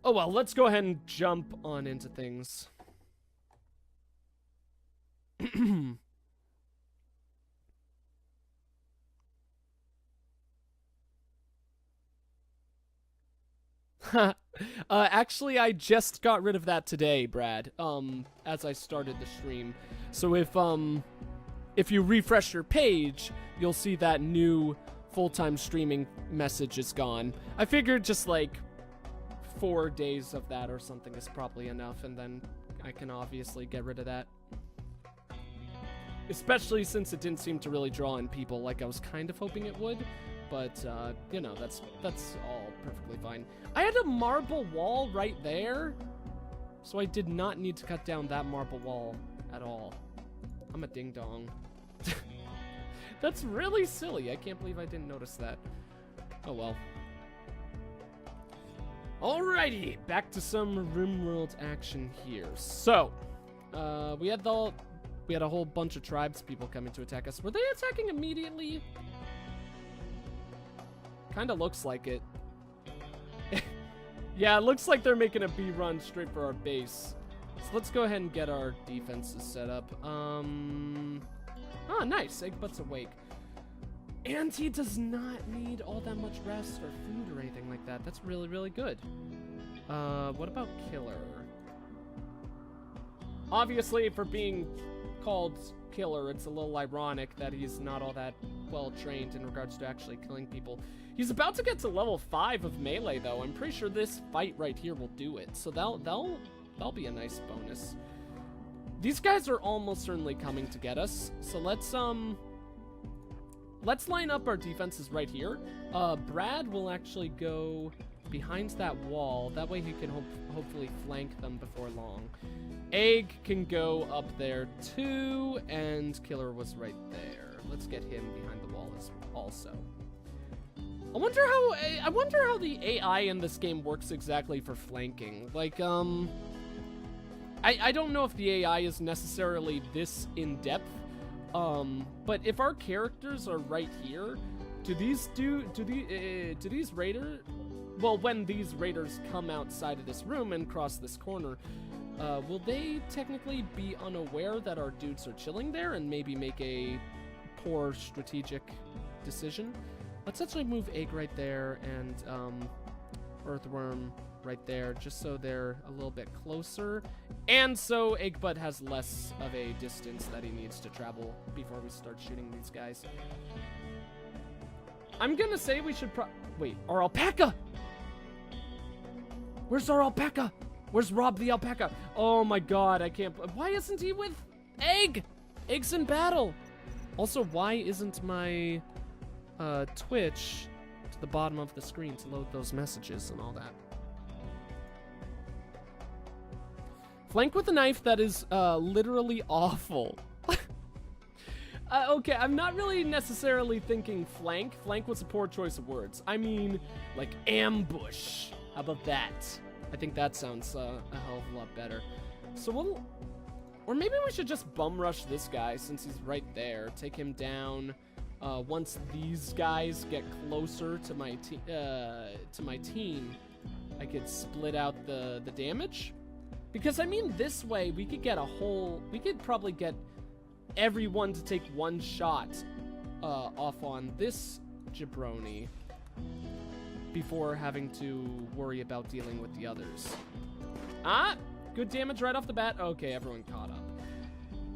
Oh well, let's go ahead and jump on into things. Actually, I just got rid of that today, Brad, as I started the stream. So if you refresh your page, you'll see that new full-time streaming message is gone. I figured just like 4 days of that or something is probably enough, and then I can obviously get rid of that. Especially since it didn't seem to really draw in people like I was kind of hoping it would. But, you know, that's all perfectly fine. I had a marble wall right there, so I did not need to cut down that marble wall at all. I'm a ding-dong. That's really silly. I can't believe I didn't notice that. Oh, well. Alrighty, back to some RimWorld action here. So, we had a whole bunch of tribes people coming to attack us. Were they attacking immediately? Kinda looks like it. Yeah, it looks like they're making a B run straight for our base. So let's go ahead and get our defenses set up. Ah, nice. Eggbutt's awake. And he does not need all that much rest or food or anything like that. That's really, really good. What about Killer? Obviously, for being called Killer, it's a little ironic that he's not all that well trained in regards to actually killing people. He's about to get to level 5 of melee, though. I'm pretty sure this fight right here will do it. So that'll be a nice bonus. These guys are almost certainly coming to get us. So let's line up our defenses right here. Brad will actually go behind that wall. That way he can hopefully flank them before long. Egg can go up there too, and Killer was right there. Let's get him behind the wall also. I wonder how the AI in this game works exactly for flanking. Like, I don't know if the AI is necessarily this in-depth, but if our characters are right here, do these raiders, well, when these raiders come outside of this room and cross this corner, will they technically be unaware that our dudes are chilling there and maybe make a poor strategic decision? Let's actually move Egg right there and Earthworm right there, just so they're a little bit closer, and so Eggbutt has less of a distance that he needs to travel before we start shooting these guys. I'm gonna say we should wait, our alpaca! Where's our alpaca? Where's Rob the alpaca? Oh my god, I can't. Why isn't he with Egg? Egg's in battle. Also, why isn't my Twitch to the bottom of the screen to load those messages and all that? Flank with a knife, that is literally awful. Okay, I'm not really necessarily thinking flank. Flank was a poor choice of words. I mean, like, ambush. How about that? I think that sounds a hell of a lot better. So or maybe we should just bum rush this guy since he's right there. Take him down. Once these guys get closer to my team, I could split out the damage. Because I mean, this way we could probably get everyone to take one shot off on this jabroni before having to worry about dealing with the others. Ah, good damage right off the bat. Okay, everyone caught up.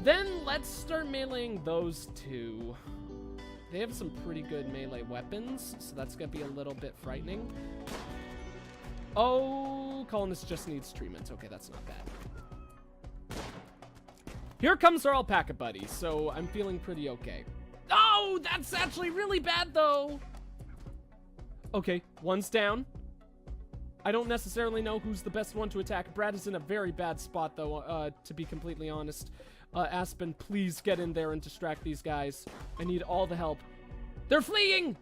Then let's start meleeing those two. They have some pretty good melee weapons, so that's gonna be a little bit frightening. Oh, Colonist just needs treatment. Okay, that's not bad. Here comes our alpaca buddy, so I'm feeling pretty okay. Oh, that's actually really bad, though. Okay, one's down. I don't necessarily know who's the best one to attack. Brad is in a very bad spot, though, to be completely honest. Aspen, please get in there and distract these guys. I need all the help. They're fleeing!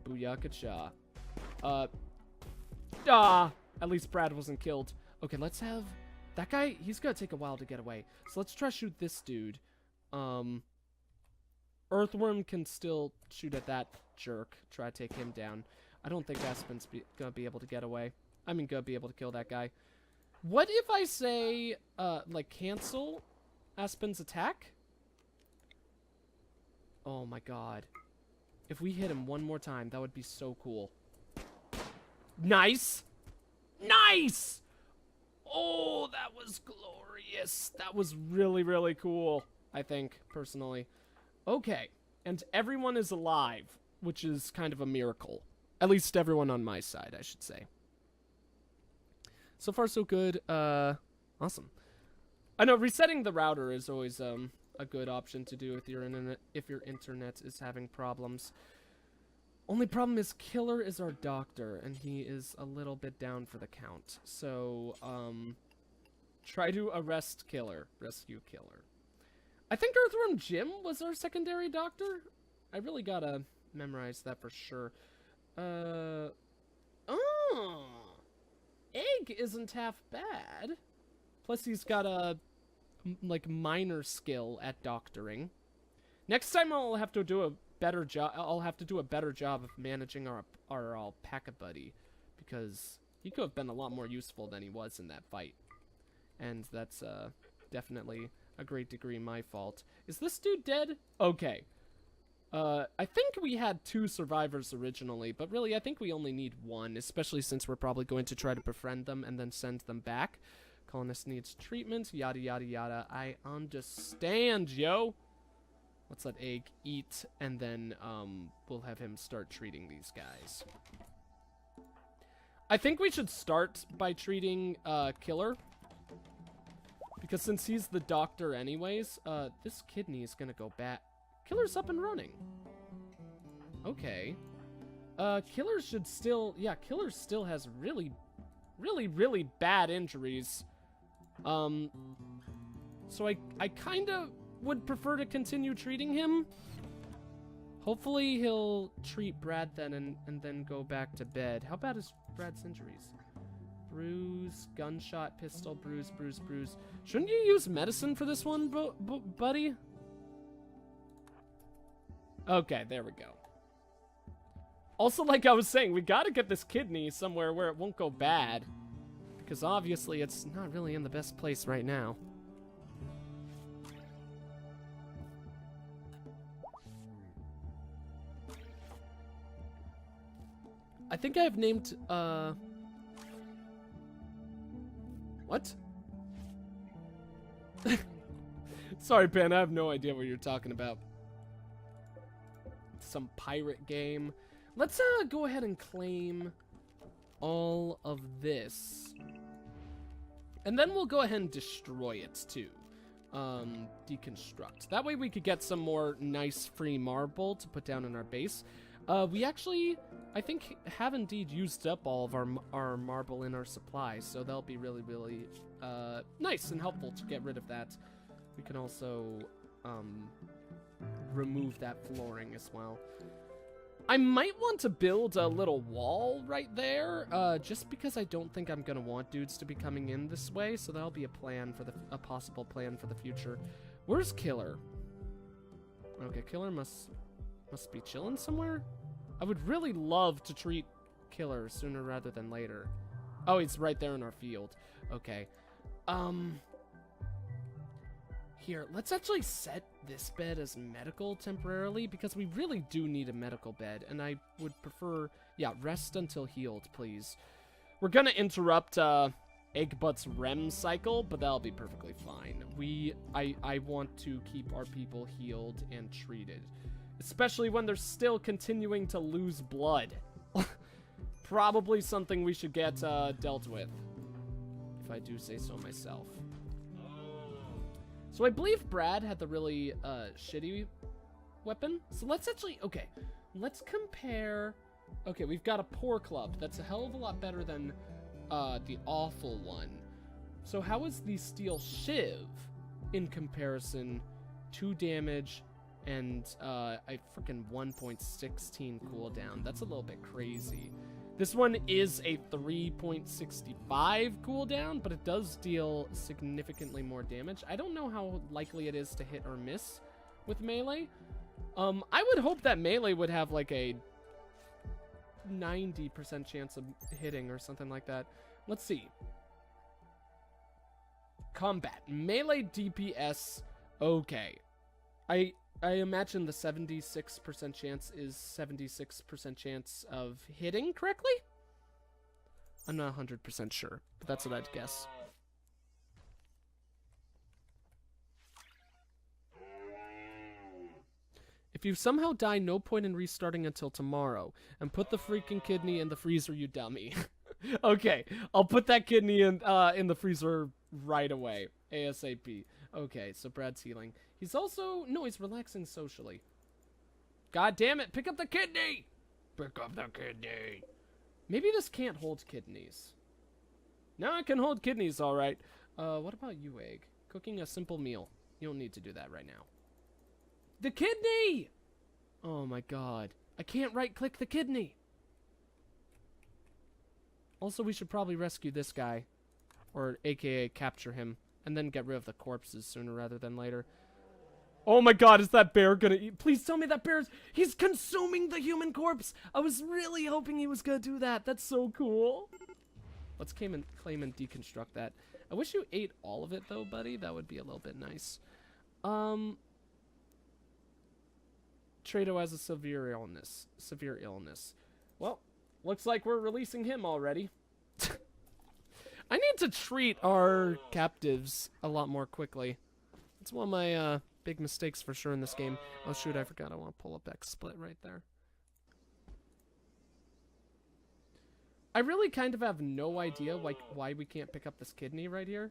Booyakasha. At least Brad wasn't killed. Okay, let's have... That guy, he's gonna take a while to get away. So let's try to shoot this dude. Earthworm can still shoot at that jerk. Try to take him down. I don't think Aspen's gonna be able to get away. I'm gonna be able to kill that guy. What if I say, like, cancel Aspen's attack? Oh my god. If we hit him one more time, that would be so cool. Nice! Nice! Oh, that was glorious. That was really, really cool, I think, personally. Okay, and everyone is alive, which is kind of a miracle. At least everyone on my side, I should say. So far, so good. Awesome. I know resetting the router is always a good option to do with your internet if your internet is having problems. Only problem is Killer is our doctor, and he is a little bit down for the count. So, try to arrest Killer. Rescue Killer. I think Earthworm Jim was our secondary doctor. I really gotta memorize that for sure. Oh! Egg isn't half bad. Plus he's got a, like, minor skill at doctoring. Next time I'll have to do a better job. I'll have to do a better job of managing our alpaca buddy, because he could have been a lot more useful than he was in that fight. And that's definitely a great degree my fault. Is this dude dead? Okay. I think we had 2 survivors originally, but really I think we only need 1, especially since we're probably going to try to befriend them and then send them back. Colonist needs treatment, yada yada yada. I understand, yo. Let's let Egg eat, and then we'll have him start treating these guys. I think we should start by treating Killer, because since he's the doctor anyways, this kidney is gonna go bad. Killer's up and running. Okay. Killer should still... Yeah, Killer still has really, really bad injuries. So I kind of would prefer to continue treating him. Hopefully he'll treat Brad then and then go back to bed. How bad is Brad's injuries? Bruise, gunshot, pistol, bruise, bruise, bruise. Shouldn't you use medicine for this one, buddy? Okay, there we go. Also, like I was saying, we gotta get this kidney somewhere where it won't go bad. Because obviously it's not really in the best place right now. I think I've named, what? Sorry, Ben, I have no idea what you're talking about. Some pirate game. Let's go ahead and claim all of this. And then we'll go ahead and destroy it too. Deconstruct. That way we could get some more nice free marble to put down in our base. We actually, I think, have indeed used up all of our marble in our supply, so that'll be really, really nice and helpful to get rid of that. We can also remove that flooring as well. I might want to build a little wall right there, just because I don't think I'm gonna want dudes to be coming in this way, so that'll be a plan for a possible plan for the future. Where's Killer? Okay, Killer must be chilling somewhere. I would really love to treat Killer sooner rather than later. Oh, he's right there in our field. Okay. Here, let's actually set this bed as medical temporarily, because we really do need a medical bed, and I would prefer, yeah, rest until healed, please. We're gonna interrupt Eggbutt's REM cycle, but that'll be perfectly fine. I want to keep our people healed and treated, especially when they're still continuing to lose blood. Probably something we should get dealt with, if I do say so myself. So I believe Brad had the really shitty weapon. So let's actually, okay, let's compare. Okay, we've got a poor club. That's a hell of a lot better than the awful one. So how is the steel shiv in comparison? 2 damage and a freaking 1.16 cooldown. That's a little bit crazy. This one is a 3.65 cooldown, but it does deal significantly more damage. I don't know how likely it is to hit or miss with melee. I would hope that melee would have like a 90% chance of hitting or something like that. Let's see. Combat. Melee DPS. Okay. I imagine the 76% chance is 76% chance of hitting correctly? I'm not 100% sure, but that's what I'd guess. If you somehow die, no point in restarting until tomorrow. And put the freaking kidney in the freezer, you dummy. Okay, I'll put that kidney in the freezer right away. ASAP. Okay, so Brad's healing. He's also... No, he's relaxing socially. God damn it, pick up the kidney! Pick up the kidney! Maybe this can't hold kidneys. No, it can hold kidneys, alright. What about you, Egg? Cooking a simple meal. You don't need to do that right now. The kidney! Oh my god. I can't right-click the kidney! Also, we should probably rescue this guy. Or, aka, capture him. And then get rid of the corpses sooner rather than later. Oh my god, is that bear gonna eat? Please tell me that bear's... He's consuming the human corpse! I was really hoping he was gonna do that. That's so cool. Let's claim and deconstruct that. I wish you ate all of it, though, buddy. That would be a little bit nice. Trado has a severe illness. Severe illness. Well, looks like we're releasing him already. I need to treat our captives a lot more quickly. It's one of my big mistakes for sure in this game. Oh shoot, I forgot I want to pull up XSplit right there. I really kind of have no idea why we can't pick up this kidney right here.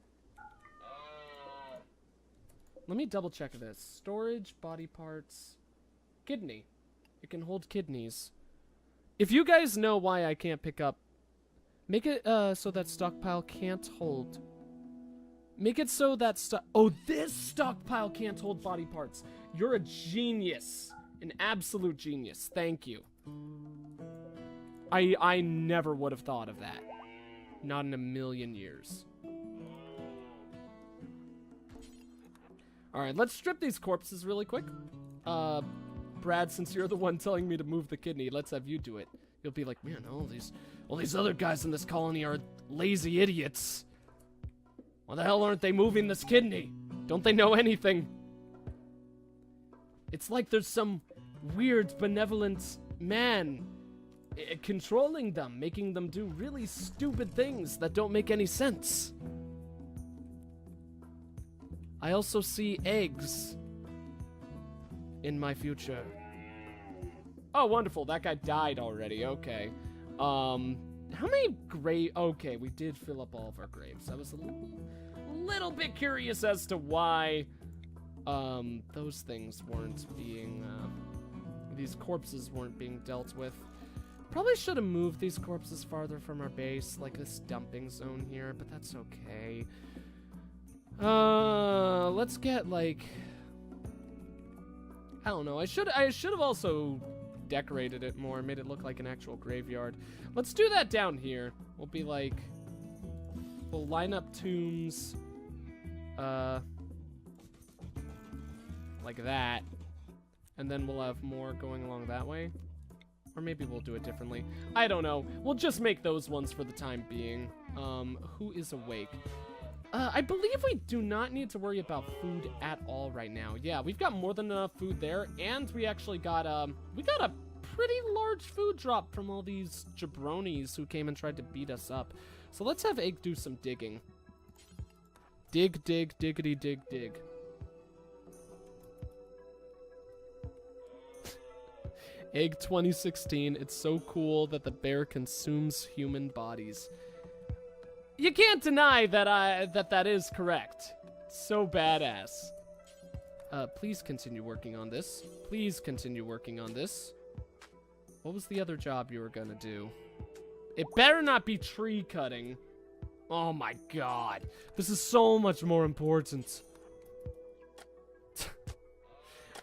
Let me double check this. Storage, body parts, kidney. It can hold kidneys. If you guys know why I can't pick up, make it so that stockpile can't hold. Make it so that oh, this stockpile can't hold body parts. You're a genius. An absolute genius. Thank you. I never would have thought of that. Not in a million years. Alright, let's strip these corpses really quick. Brad, since you're the one telling me to move the kidney, let's have you do it. You'll be like, man, all these other guys in this colony are lazy idiots. Why the hell aren't they moving this kidney? Don't they know anything? It's like there's some weird, benevolent man controlling them, making them do really stupid things that don't make any sense. I also see eggs in my future. Oh, wonderful. That guy died already. Okay. How many okay, we did fill up all of our graves. I was a little bit curious as to why those things weren't being these corpses weren't being dealt with. Probably should have moved these corpses farther from our base, like this dumping zone here, but that's okay. Let's get like, I don't know. I should have also decorated it more, made it look like an actual graveyard. Let's do that down here. We'll be like, we'll line up tombs, like that, and then we'll have more going along that way. Or maybe we'll do it differently. I don't know. We'll just make those ones for the time being. Who is awake? I believe we do not need to worry about food at all right now. Yeah, we've got more than enough food there, and we actually got, we got a pretty large food drop from all these jabronis who came and tried to beat us up. So let's have Egg do some digging. Dig, dig, diggity, dig, dig. Egg 2016, it's so cool that the bear consumes human bodies. You can't deny that that is correct. It's so badass. Please continue working on this. Please continue working on this. What was the other job you were gonna do? It better not be tree cutting. Oh my god. This is so much more important.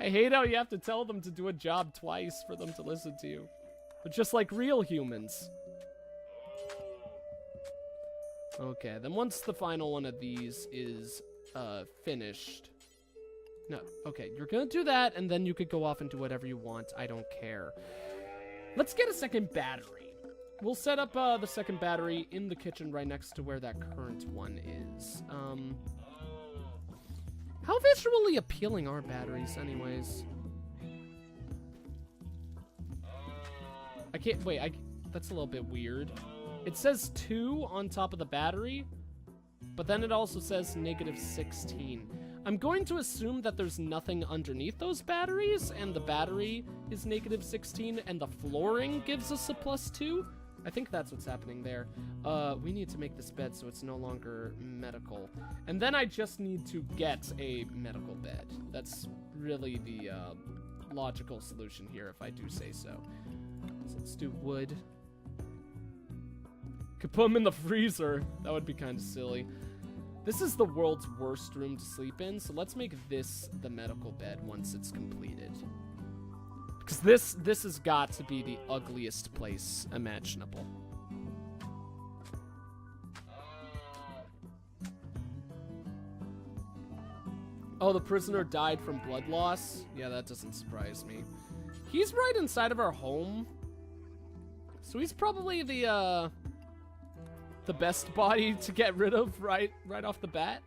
I hate how you have to tell them to do a job twice for them to listen to you. But just like real humans. Okay, then once the final one of these is finished. No, okay, you're gonna do that, and then you could go off and do whatever you want. I don't care. Let's get a second battery. We'll set up the second battery in the kitchen right next to where that current one is. How visually appealing are batteries anyways? I can't, wait, that's a little bit weird. It says 2 on top of the battery, but then it also says -16. I'm going to assume that there's nothing underneath those batteries, and the battery is -16, and the flooring gives us a +2. I think that's what's happening there. We need to make this bed so it's no longer medical. And then I just need to get a medical bed. That's really the logical solution here, if I do say so. So let's do wood. Could put them in the freezer. That would be kind of silly. This is the world's worst room to sleep in, so let's make this the medical bed once it's completed. Because this has got to be the ugliest place imaginable. Oh, the prisoner died from blood loss? Yeah, that doesn't surprise me. He's right inside of our home. So he's probably the best body to get rid of right off the bat.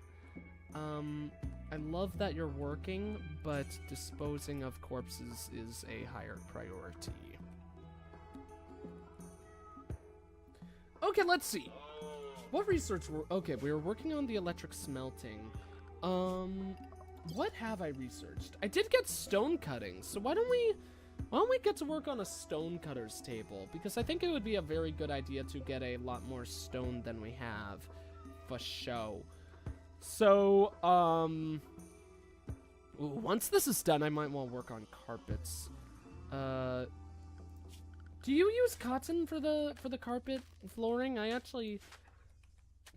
I love that you're working, but disposing of corpses is a higher priority. Okay, let's see. What research were... Okay, we were working on the electric smelting. What have I researched? I did get stone cutting, so why don't we get to work on a stone cutter's table? Because I think it would be a very good idea to get a lot more stone than we have, for show. So, once this is done, I might want to work on carpets. Do you use cotton for the carpet flooring? I actually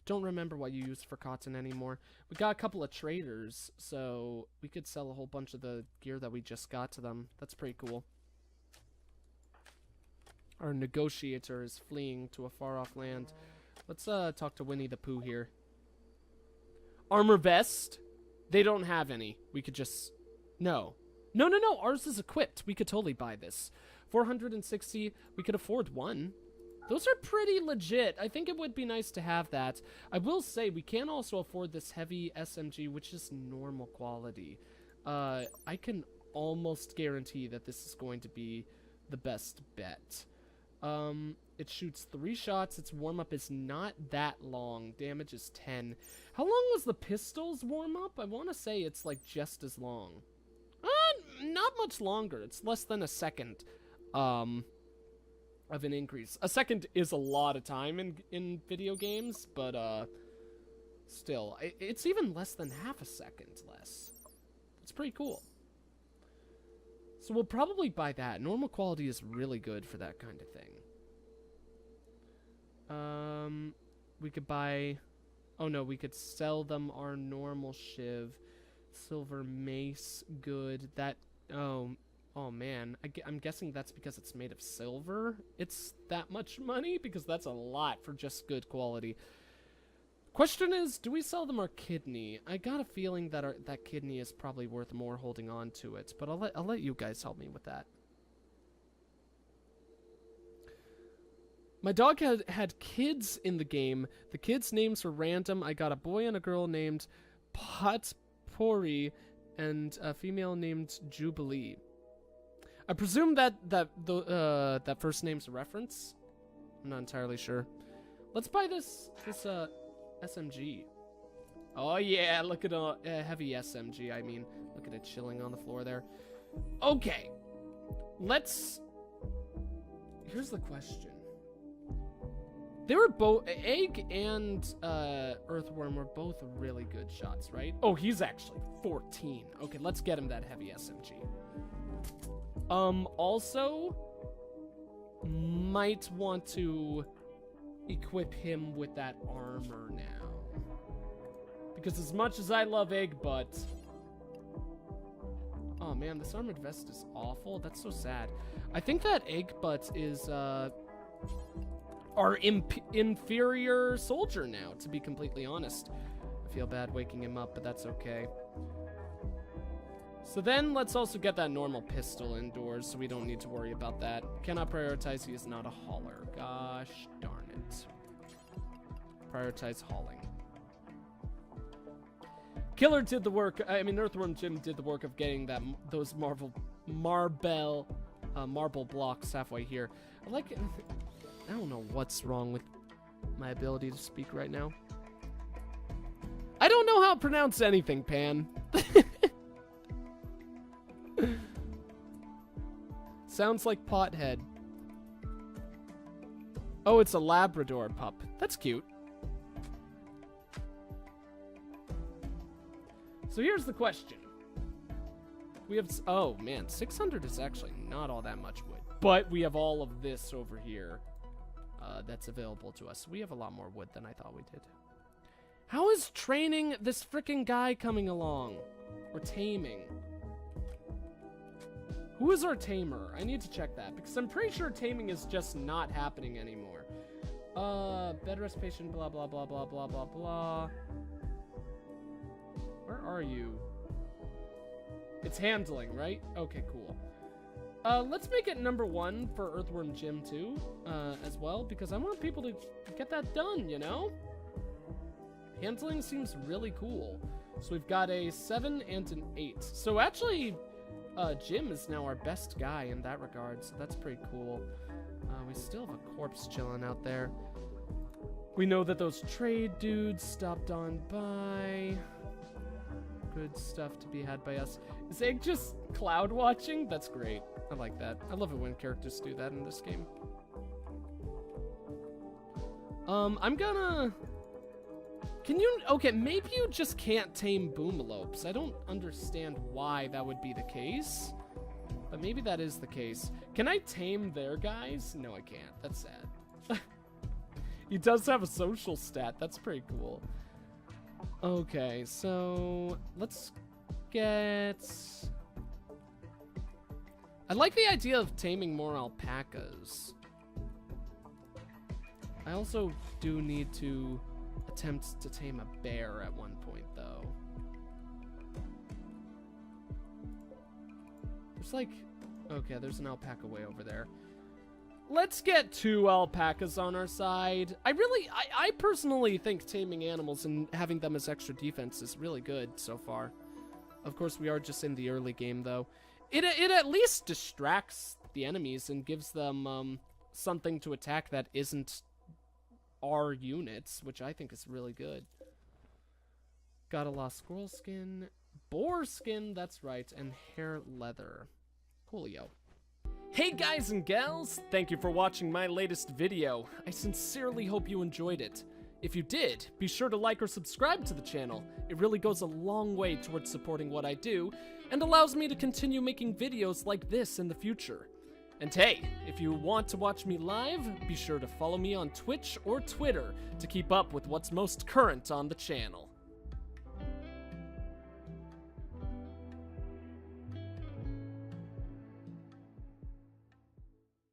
don't remember what you use for cotton anymore. We got a couple of traders, so we could sell a whole bunch of the gear that we just got to them. That's pretty cool. Our negotiator is fleeing to a far-off land. Let's talk to Winnie the Pooh here. Armor vest? They don't have any. We could just... No. No. Ours is equipped. We could totally buy this. 460. We could afford one. Those are pretty legit. I think it would be nice to have that. I will say we can also afford this heavy SMG, which is normal quality. I can almost guarantee that this is going to be the best bet. It shoots 3 shots. Its warm-up is not that long. Damage is 10. How long was the pistol's warm-up? I want to say it's like just as long. Not much longer. It's less than a second of an increase. A second is a lot of time in video games, but still, it's even less than half a second less. It's pretty cool. So we'll probably buy that. Normal quality is really good for that kind of thing. We could buy... Oh no, we could sell them our normal shiv. Silver mace, good. That... Oh man. I'm guessing that's because it's made of silver. It's that much money? Because that's a lot for just good quality. Question is, do we sell them our kidney? I got a feeling that that kidney is probably worth more holding on to it, but I'll let you guys help me with that. My dog had kids in the game. The kids' names were random. I got a boy and a girl named Potpourri and a female named Jubilee. I presume that first name's a reference. I'm not entirely sure. Let's buy this SMG. Oh yeah, look at a heavy SMG. I mean, look at it chilling on the floor there. Okay, here's the question. They were both, Egg and Earthworm were both really good shots, right? Oh, he's actually 14. Okay, let's get him that heavy SMG. Also, might want to equip him with that armor now. Because as much as I love Egg Butt... Oh man, this armored vest is awful. That's so sad. I think that Egg Butt is our inferior soldier now, to be completely honest. I feel bad waking him up, but that's okay. So then let's also get that normal pistol indoors so we don't need to worry about that. Cannot prioritize, he is not a hauler. Gosh darn it. Prioritize hauling. Killer did the work, Earthworm Jim did the work of getting those marble blocks halfway here. I don't know what's wrong with my ability to speak right now. I don't know how to pronounce anything, Pan. Sounds like pothead. Oh, it's a Labrador pup. That's cute. So here's the question. We have, oh man, 600 is actually not all that much wood. But we have all of this over here that's available to us. We have a lot more wood than I thought we did. How is training this freaking guy coming along? Or taming? Who is our tamer? I need to check that, because I'm pretty sure taming is just not happening anymore. Bed rest patient, blah, blah, blah, blah, blah, blah, blah. Where are you? It's handling, right? Okay, cool. Let's make it #1 for Earthworm Jim too, as well, because I want people to get that done, you know? Handling seems really cool. So we've got a 7 and an 8. So actually, Jim is now our best guy in that regard, so that's pretty cool. We still have a corpse chilling out there. We know that those trade dudes stopped on by. Good stuff to be had by us. Is Egg just cloud watching? That's great. I like that. I love it when characters do that in this game. I'm gonna... Can you... Okay, maybe you just can't tame boomalopes. I don't understand why that would be the case. But maybe that is the case. Can I tame their guys? No, I can't. That's sad. He does have a social stat. That's pretty cool. Okay, so... Let's get... I like the idea of taming more alpacas. I also do need to attempt to tame a bear at one point, though. There's like... Okay, there's an alpaca way over there. Let's get 2 alpacas on our side. I personally think taming animals and having them as extra defense is really good so far. Of course, we are just in the early game, though. It at least distracts the enemies and gives them something to attack that isn't our units, which I think is really good. Got a lost squirrel skin, boar skin, that's right, and hair leather. Coolio. Hey guys and gals, thank you for watching my latest video. I sincerely hope you enjoyed it. If you did, be sure to like or subscribe to the channel. It really goes a long way towards supporting what I do, and allows me to continue making videos like this in the future. And hey, if you want to watch me live, be sure to follow me on Twitch or Twitter to keep up with what's most current on the channel.